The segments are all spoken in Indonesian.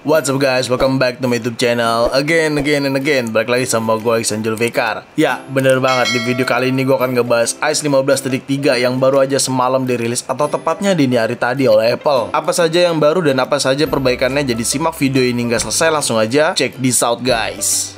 What's up guys, welcome back to my YouTube channel again. Balik lagi sama gue Iksan Julfikar. Ya, bener banget, di video kali ini gue akan ngebahas iOS 15.3 yang baru aja semalam dirilis, atau tepatnya dini hari tadi oleh Apple. Apa saja yang baru dan apa saja perbaikannya, jadi simak video ini nggak selesai, langsung aja check this out guys.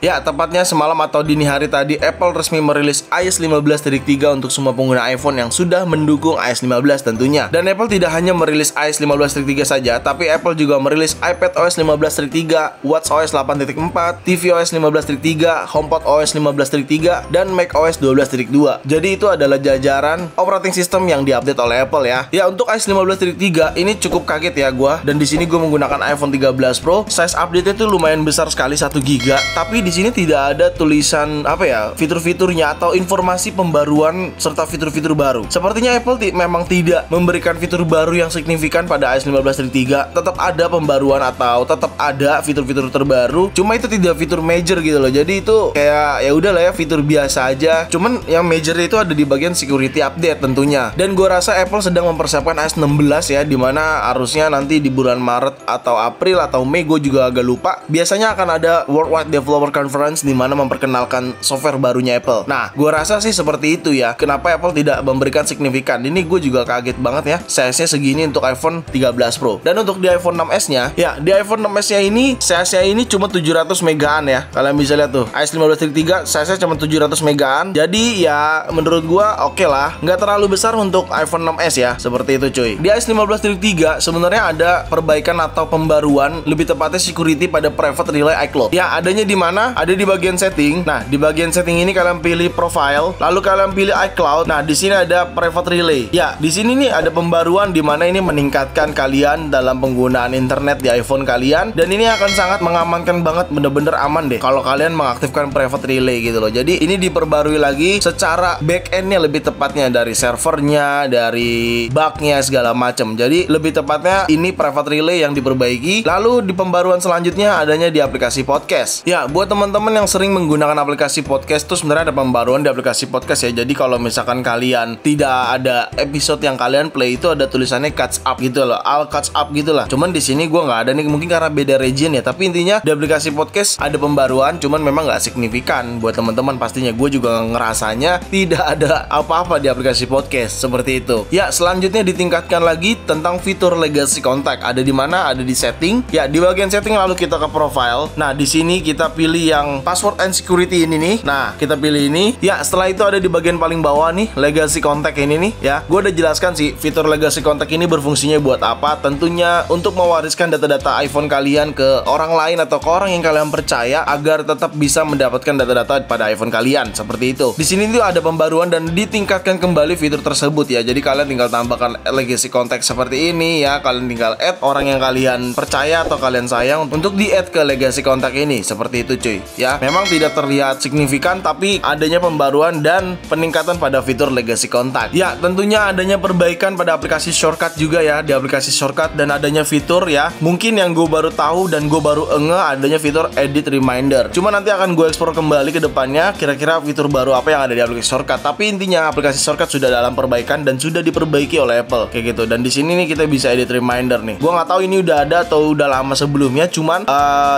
Ya, tepatnya semalam atau dini hari tadi, Apple resmi merilis iOS 15.3 untuk semua pengguna iPhone yang sudah mendukung iOS 15 tentunya. Dan Apple tidak hanya merilis iOS 15.3 saja, tapi Apple juga merilis iPadOS 15.3, watchOS 8.4, tvOS 15.3, HomePodOS 15.3, dan macOS 12.2. Jadi itu adalah jajaran operating system yang diupdate oleh Apple ya. Ya, untuk iOS 15.3 ini cukup kaget ya gua. Dan di sini gue menggunakan iPhone 13 Pro. Size update-nya tuh lumayan besar sekali, 1 GB. Tapi di sini tidak ada tulisan fitur-fiturnya atau informasi pembaruan serta fitur-fitur baru. Sepertinya Apple memang tidak memberikan fitur baru yang signifikan pada iOS 15.3. Tetap ada pembaruan atau tetap ada fitur-fitur terbaru, cuma itu tidak fitur major gitu loh. Jadi itu kayak ya udahlah ya, fitur biasa aja. Cuman yang major itu ada di bagian security update tentunya. Dan gue rasa Apple sedang mempersiapkan iOS 16 ya, dimana harusnya nanti di bulan Maret atau April atau Mei, gue juga agak lupa. Biasanya akan ada Worldwide Developer Conference di mana memperkenalkan software barunya Apple. Nah, gue rasa sih seperti itu ya. Kenapa Apple tidak memberikan signifikan? Ini gue juga kaget banget ya. Size-nya segini untuk iPhone 13 Pro. Dan untuk di iPhone 6s-nya, ya di iPhone 6s-nya ini size-nya ini cuma 700 megaan ya. Kalian bisa lihat tuh, iOS 15.3 size-nya cuma 700 megaan. Jadi ya menurut gue oke lah, nggak terlalu besar untuk iPhone 6s ya. Seperti itu cuy. Di iOS 15.3 sebenarnya ada perbaikan atau pembaruan, lebih tepatnya security pada private relay iCloud. Ya, adanya di mana? Ada di bagian setting. Nah, di bagian setting ini kalian pilih profile, lalu kalian pilih iCloud. Nah, di sini ada private relay. Ya, di sini nih ada pembaruan di mana ini meningkatkan kalian dalam penggunaan internet di iPhone kalian, dan ini akan sangat mengamankan banget, bener-bener aman deh kalau kalian mengaktifkan private relay gitu loh. Jadi ini diperbarui lagi secara backendnya, lebih tepatnya dari servernya, dari bugnya segala macam. Jadi lebih tepatnya ini private relay yang diperbaiki. Lalu di pembaruan selanjutnya adanya di aplikasi podcast. Ya, buat teman-teman yang sering menggunakan aplikasi podcast tuh sebenarnya ada pembaruan di aplikasi podcast ya. Jadi kalau misalkan kalian tidak ada episode yang kalian play, itu ada tulisannya catch up gitu loh, all catch up gitu lah. Cuman di sini gue nggak ada nih, mungkin karena beda region ya. Tapi intinya di aplikasi podcast ada pembaruan, cuman memang nggak signifikan buat teman-teman pastinya. Gue juga ngerasanya tidak ada apa-apa di aplikasi podcast seperti itu. Ya, selanjutnya ditingkatkan lagi tentang fitur legacy contact. Ada di mana? Ada di setting. Ya, di bagian setting lalu kita ke profile. Nah, di sini kita pilih yang password and security ini nih. Nah, kita pilih ini. Ya, setelah itu ada di bagian paling bawah nih, legacy contact ini nih ya. Gue udah jelaskan sih fitur legacy contact ini berfungsinya buat apa. Tentunya untuk mewariskan data-data iPhone kalian ke orang lain atau ke orang yang kalian percaya, agar tetap bisa mendapatkan data-data pada iPhone kalian. Seperti itu. Di sini tuh ada pembaruan dan ditingkatkan kembali fitur tersebut ya. Jadi kalian tinggal tambahkan legacy contact seperti ini ya. Kalian tinggal add orang yang kalian percaya atau kalian sayang untuk di-add ke legacy contact ini. Seperti itu cuy ya. Memang tidak terlihat signifikan, tapi adanya pembaruan dan peningkatan pada fitur legacy contact. Ya, tentunya adanya perbaikan pada aplikasi shortcut juga ya. Di aplikasi shortcut dan adanya fitur ya, mungkin yang gue baru tahu dan gue baru adanya fitur edit reminder. Cuma nanti akan gue explore kembali ke depannya kira-kira fitur baru apa yang ada di aplikasi shortcut. Tapi intinya aplikasi shortcut sudah dalam perbaikan dan sudah diperbaiki oleh Apple kayak gitu. Dan di sini nih kita bisa edit reminder nih. Gue nggak tahu ini udah ada atau udah lama sebelumnya. Cuman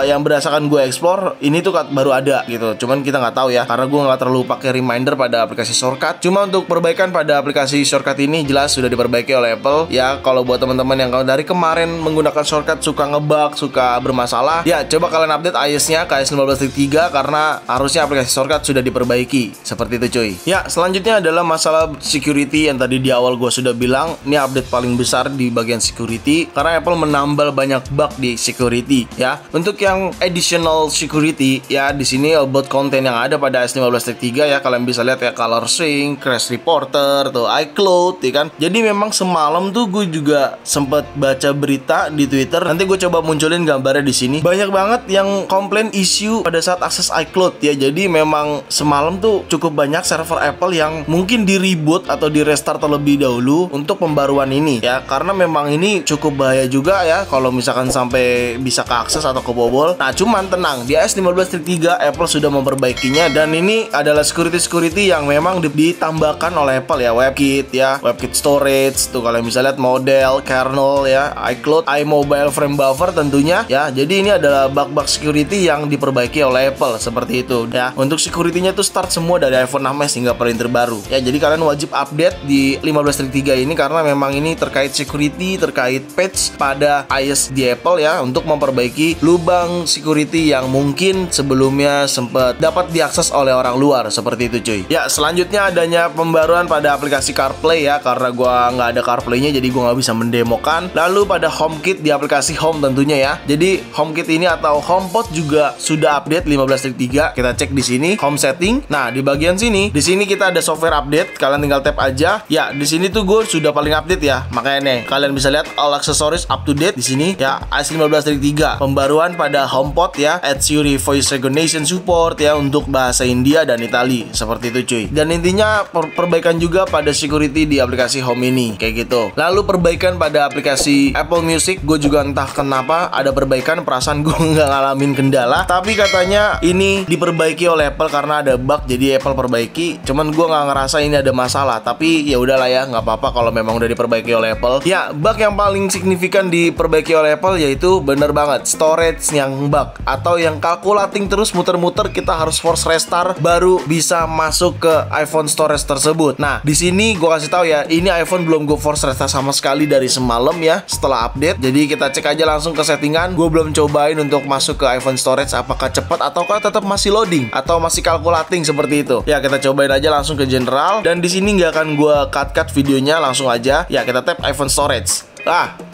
yang berdasarkan gue explore ini tuh baru ada gitu. Cuman kita nggak tahu ya, karena gue nggak terlalu pakai reminder pada aplikasi shortcut. Cuma untuk perbaikan pada aplikasi shortcut ini jelas sudah diperbaiki oleh Apple ya. Kalau buat teman-teman yang dari kemarin menggunakan shortcut suka ngebug, suka bermasalah, ya coba kalian update iOS-nya ke iOS 15.3 karena harusnya aplikasi shortcut sudah diperbaiki. Seperti itu cuy. Ya, selanjutnya adalah masalah security yang tadi di awal gue sudah bilang. Ini update paling besar di bagian security karena Apple menambal banyak bug di security ya. Untuk yang additional security ya, di sini about konten yang ada pada iOS 15.3 ya, kalian bisa lihat ya, color sync, crash reporter, tuh iCloud ya kan. Jadi memang semalam tuh gue juga sempat baca berita di Twitter. Nanti gue coba munculin gambarnya di sini. Banyak banget yang komplain isu pada saat akses iCloud ya. Jadi memang semalam tuh cukup banyak server Apple yang mungkin di reboot atau di restart terlebih dahulu untuk pembaruan ini ya, karena memang ini cukup bahaya juga ya kalau misalkan sampai bisa keakses atau kebobol. Nah, cuman tenang, di iOS 13 Apple sudah memperbaikinya, dan ini adalah security yang memang ditambahkan oleh Apple ya, WebKit ya, WebKit storage tuh kalian bisa lihat, model, kernel ya, iCloud, iMobile frame buffer tentunya ya. Jadi ini adalah bug-bug security yang diperbaiki oleh Apple seperti itu ya. Untuk security-nya tuh start semua dari iPhone 6s hingga paling terbaru ya. Jadi kalian wajib update di 15.3 ini karena memang ini terkait security, terkait patch pada iOS di Apple ya, untuk memperbaiki lubang security yang mungkin sebelumnya sempat dapat diakses oleh orang luar seperti itu cuy. Ya, selanjutnya adanya pembaruan pada aplikasi CarPlay ya, karena gua nggak ada CarPlay-nya jadi gua nggak bisa mendemokan. Lalu pada HomeKit di aplikasi Home tentunya ya. Jadi HomeKit ini atau HomePod juga sudah update 15.3. Kita cek di sini Home Setting. Nah, di bagian sini, di sini kita ada software update. Kalian tinggal tap aja. Ya, di sini tuh gue sudah paling update ya. Makanya nih, kalian bisa lihat all accessories up to date di sini ya. iOS 15.3. Pembaruan pada HomePod ya, Add Siri voice recognition support ya untuk bahasa India dan Itali seperti itu cuy. Dan intinya perbaikan juga pada security di aplikasi Home ini kayak gitu. Lalu perbaikan pada aplikasi Apple Music, gue juga entah kenapa ada perbaikan, perasaan gue nggak ngalamin kendala, tapi katanya ini diperbaiki oleh Apple karena ada bug, jadi Apple perbaiki. Cuman gue nggak ngerasa ini ada masalah, tapi ya udahlah ya, nggak apa-apa kalau memang udah diperbaiki oleh Apple. Ya, bug yang paling signifikan diperbaiki oleh Apple yaitu bener banget storage yang bug, atau yang calculating terus muter-muter, kita harus force restart baru bisa masuk ke iPhone storage tersebut. Nah, di sini gue kasih tahu ya, ini iPhone belum gue force restart sama sekali dari semalam ya setelah update. Jadi kita cek aja langsung ke settingan. Gue belum cobain untuk masuk ke iPhone storage apakah cepat ataukah tetap masih loading atau masih calculating seperti itu. Ya, kita cobain aja langsung ke general, dan di sini nggak akan gue cut videonya, langsung aja ya kita tap iPhone storage.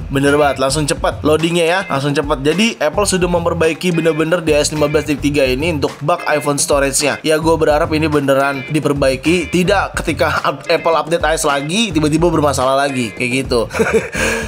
Bener banget, langsung cepat loadingnya ya, langsung cepat. Jadi Apple sudah memperbaiki bener-bener di iOS 15.3 ini untuk bug iPhone storage-nya. Ya, gue berharap ini beneran diperbaiki, tidak ketika Apple update iOS lagi tiba-tiba bermasalah lagi kayak gitu.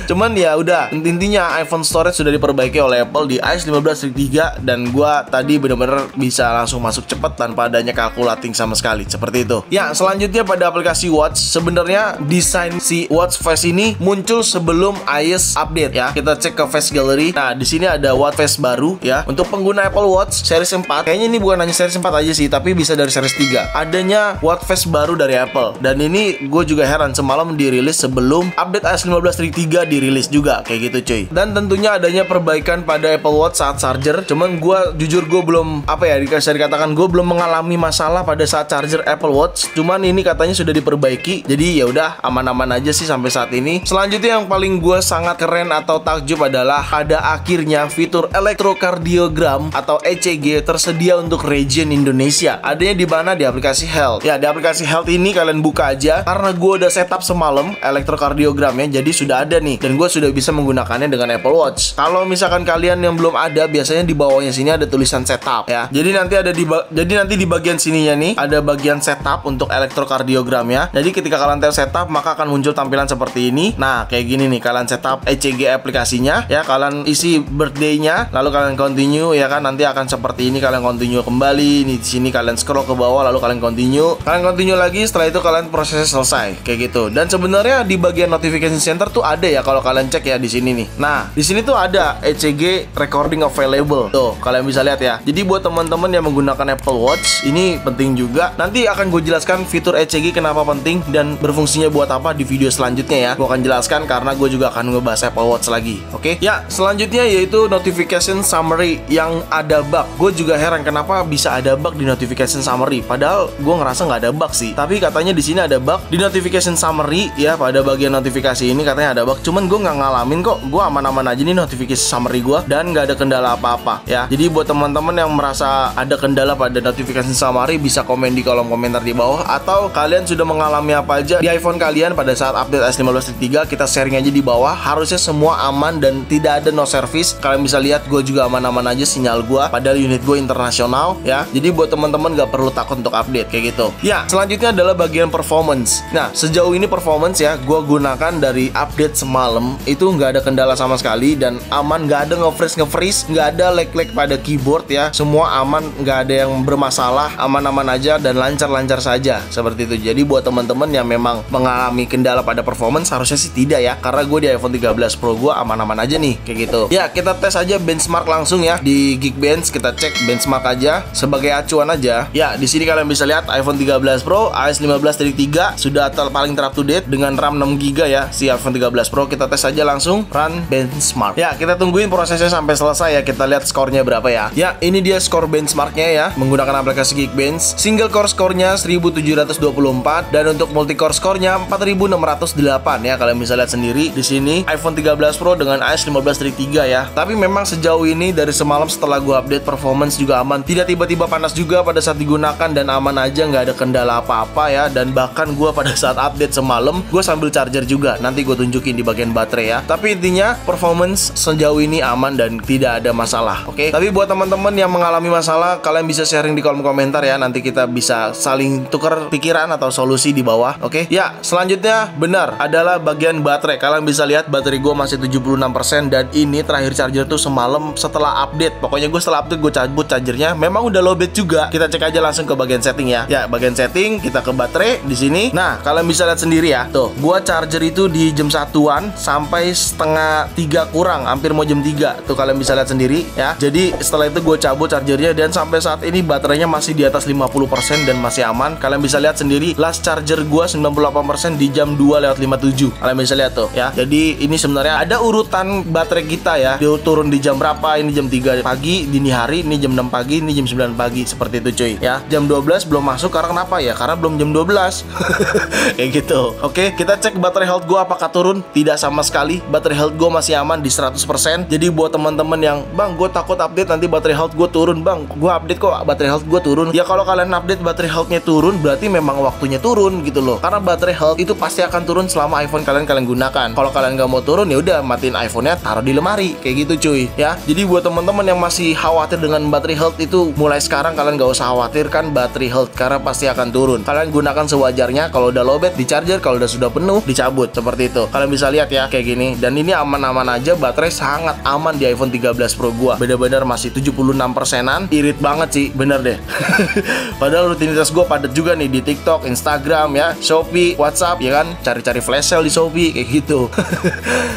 Cuman ya udah, intinya iPhone storage sudah diperbaiki oleh Apple di iOS 15.3, dan gue tadi bener-bener bisa langsung masuk cepat tanpa adanya calculating sama sekali seperti itu. Ya, selanjutnya pada aplikasi Watch, sebenarnya desain si Watch Face ini muncul sebelum iOS update ya. Kita cek ke Face Gallery. Nah, di sini ada Watch Face baru ya. Untuk pengguna Apple Watch series 4, kayaknya ini bukan hanya series 4 aja sih, tapi bisa dari series 3. Adanya Watch Face baru dari Apple. Dan ini gue juga heran, semalam dirilis sebelum update iOS 15.3 dirilis juga kayak gitu cuy. Dan tentunya adanya perbaikan pada Apple Watch saat charger. Cuman gue jujur gue belum bisa dikatakan gue belum mengalami masalah pada saat charger Apple Watch. Cuman ini katanya sudah diperbaiki. Jadi ya udah, aman-aman aja sih sampai saat ini. Selanjutnya yang paling gue sangat keren atau takjub adalah pada akhirnya fitur elektrokardiogram atau ECG tersedia untuk region Indonesia. Adanya di mana? Di aplikasi Health. Ya, di aplikasi Health ini kalian buka aja, karena gue udah setup semalam elektrokardiogramnya, jadi sudah ada nih, dan gue sudah bisa menggunakannya dengan Apple Watch. Kalau misalkan kalian yang belum ada, biasanya di bawahnya sini ada tulisan setup ya. Jadi nanti di bagian sininya nih ada bagian setup untuk elektrokardiogramnya. Jadi ketika kalian tel setup, maka akan muncul tampilan seperti ini. Nah, kayak gini nih, kalian setup ECG aplikasinya ya, kalian isi birthday-nya, lalu kalian continue ya kan, nanti akan seperti ini, kalian continue kembali. Di sini kalian scroll ke bawah, lalu kalian continue lagi, setelah itu kalian prosesnya selesai kayak gitu. Dan sebenarnya di bagian notification center tuh ada ya, kalau kalian cek ya di sini nih. Nah, di sini tuh ada ECG recording available. Tuh, kalian bisa lihat ya. Jadi buat teman-teman yang menggunakan Apple Watch, ini penting juga. Nanti akan gue jelaskan fitur ECG kenapa penting dan berfungsinya buat apa di video selanjutnya ya. Gue akan jelaskan karena gue juga akan ngebahas Apple Watch lagi. Oke? Ya, selanjutnya yaitu notification summary yang ada bug. Gue juga heran kenapa bisa ada bug di notification summary. Padahal gue ngerasa nggak ada bug sih. Tapi katanya di sini ada bug di notification summary ya, pada bagian notifikasi ini katanya ada bug. Cuman gue nggak ngalamin kok. Gue aman-aman aja nih notification summary gue, dan nggak ada kendala apa-apa ya. Jadi buat teman-teman yang merasa ada kendala pada notification summary, bisa komen di kolom komentar di bawah, atau kalian sudah mengalami apa aja di iPhone kalian pada saat update iOS 15.3, kita sharing aja di bawah. Harusnya semua aman dan tidak ada no service. Kalian bisa lihat gue juga aman-aman aja sinyal gue, padahal unit gue internasional ya. Jadi buat teman-teman gak perlu takut untuk update kayak gitu. Ya, selanjutnya adalah bagian performance. Nah, sejauh ini performance ya, gue gunakan dari update semalam itu nggak ada kendala sama sekali dan aman, nggak ada nge-freeze, nggak ada lag-lag pada keyboard ya. Semua aman, nggak ada yang bermasalah, aman-aman aja dan lancar-lancar saja seperti itu. Jadi buat teman-teman yang memang mengalami kendala pada performance, harusnya sih tidak ya, karena gue di iPhone 13 13 Pro gua aman-aman aja nih, kayak gitu. Ya, kita tes aja benchmark langsung ya di Geekbench. Kita cek benchmark aja sebagai acuan aja. Ya, di sini kalian bisa lihat iPhone 13 Pro A15-3 sudah paling ter-up to date dengan RAM 6GB ya si iPhone 13 Pro. Kita tes aja langsung run benchmark. Ya, kita tungguin prosesnya sampai selesai ya. Kita lihat skornya berapa ya. Ya, ini dia skor benchmarknya ya menggunakan aplikasi Geekbench. Single core skornya 1724 dan untuk multi core skornya 4608 ya. Kalian bisa lihat sendiri di sini iPhone 13 Pro dengan A15-3 ya. Tapi memang sejauh ini dari semalam setelah gua update, performance juga aman. Tidak tiba-tiba panas juga pada saat digunakan dan aman aja, nggak ada kendala apa-apa ya. Dan bahkan gua pada saat update semalam gua sambil charger juga. Nanti gue tunjukin di bagian baterai ya. Tapi intinya performance sejauh ini aman dan tidak ada masalah. Oke. Tapi buat teman-teman yang mengalami masalah, kalian bisa sharing di kolom komentar ya. Nanti kita bisa saling tukar pikiran atau solusi di bawah. Oke. Ya, selanjutnya benar adalah bagian baterai. Kalian bisa lihat baterai gue masih 76% dan ini terakhir charger tuh semalam setelah update. Pokoknya gue setelah update gue cabut chargernya. Memang udah lowbat juga. Kita cek aja langsung ke bagian setting ya. Ya, bagian setting kita ke baterai di sini. Nah, kalian bisa lihat sendiri ya. Tuh, gue charger itu di jam 1-an sampai setengah 3 kurang, hampir mau jam 3. Tuh kalian bisa lihat sendiri ya. Jadi setelah itu gue cabut chargernya dan sampai saat ini baterainya masih di atas 50% dan masih aman. Kalian bisa lihat sendiri last charger gue 98% di jam 2:57. Kalian bisa lihat tuh ya. Jadi ini sebenarnya ada urutan baterai kita ya. Dia turun di jam berapa? Ini jam 3 pagi, dini hari, ini jam 6 pagi, ini jam 9 pagi, seperti itu cuy ya. Jam 12 belum masuk karena kenapa ya? Karena belum jam 12. Kayak gitu. Oke, kita cek baterai health gue apakah turun. Tidak sama sekali, baterai health gue masih aman di 100%. Jadi buat teman-teman yang bang gue takut update nanti baterai health gue turun, bang gue update kok baterai health gue turun, ya kalau kalian update baterai healthnya turun berarti memang waktunya turun gitu loh. Karena baterai health itu pasti akan turun selama iPhone kalian gunakan. Kalau kalian nggak mau turun ya udah matiin iPhone-nya, taruh di lemari kayak gitu cuy ya. Jadi buat teman-teman yang masih khawatir dengan baterai health itu, mulai sekarang kalian nggak usah khawatirkan baterai health karena pasti akan turun. Kalian gunakan sewajarnya. Kalau udah lowbat di charger, kalau udah sudah penuh dicabut, seperti itu. Kalian bisa lihat ya kayak gini. Dan ini aman-aman aja, baterai sangat aman di iPhone 13 Pro gua. Bener-bener masih 76%-an. Irit banget sih, bener deh. Padahal rutinitas gua padat juga nih di TikTok, Instagram ya, Shopee, WhatsApp ya kan, cari-cari flash sale di Shopee kayak gitu.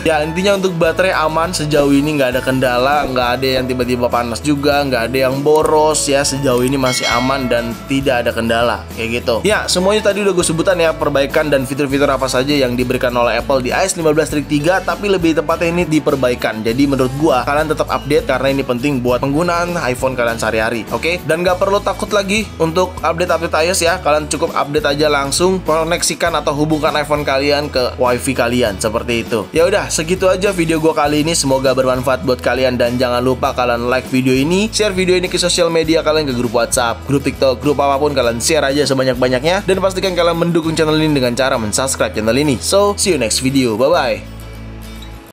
Ya intinya untuk baterai aman sejauh ini, nggak ada kendala, nggak ada yang tiba-tiba panas juga, nggak ada yang boros ya. Sejauh ini masih aman dan tidak ada kendala kayak gitu. Ya semuanya tadi udah gue sebutan ya, perbaikan dan fitur-fitur apa saja yang diberikan oleh Apple di iOS 15.3, tapi lebih tepatnya ini diperbaikan. Jadi menurut gua kalian tetap update karena ini penting buat penggunaan iPhone kalian sehari-hari. Oke? Dan gak perlu takut lagi untuk update iOS ya. Kalian cukup update aja langsung, koneksikan atau hubungkan iPhone kalian ke WiFi kalian, seperti itu. Ya udah, segitu aja video gua kali ini. Semoga bermanfaat buat kalian dan jangan lupa kalian like video ini, share video ini ke sosial media kalian, ke grup WhatsApp, grup TikTok, grup apapun, kalian share aja sebanyak-banyaknya dan pastikan kalian mendukung channel ini dengan cara mensubscribe channel ini. So, see you next video. Bye-bye.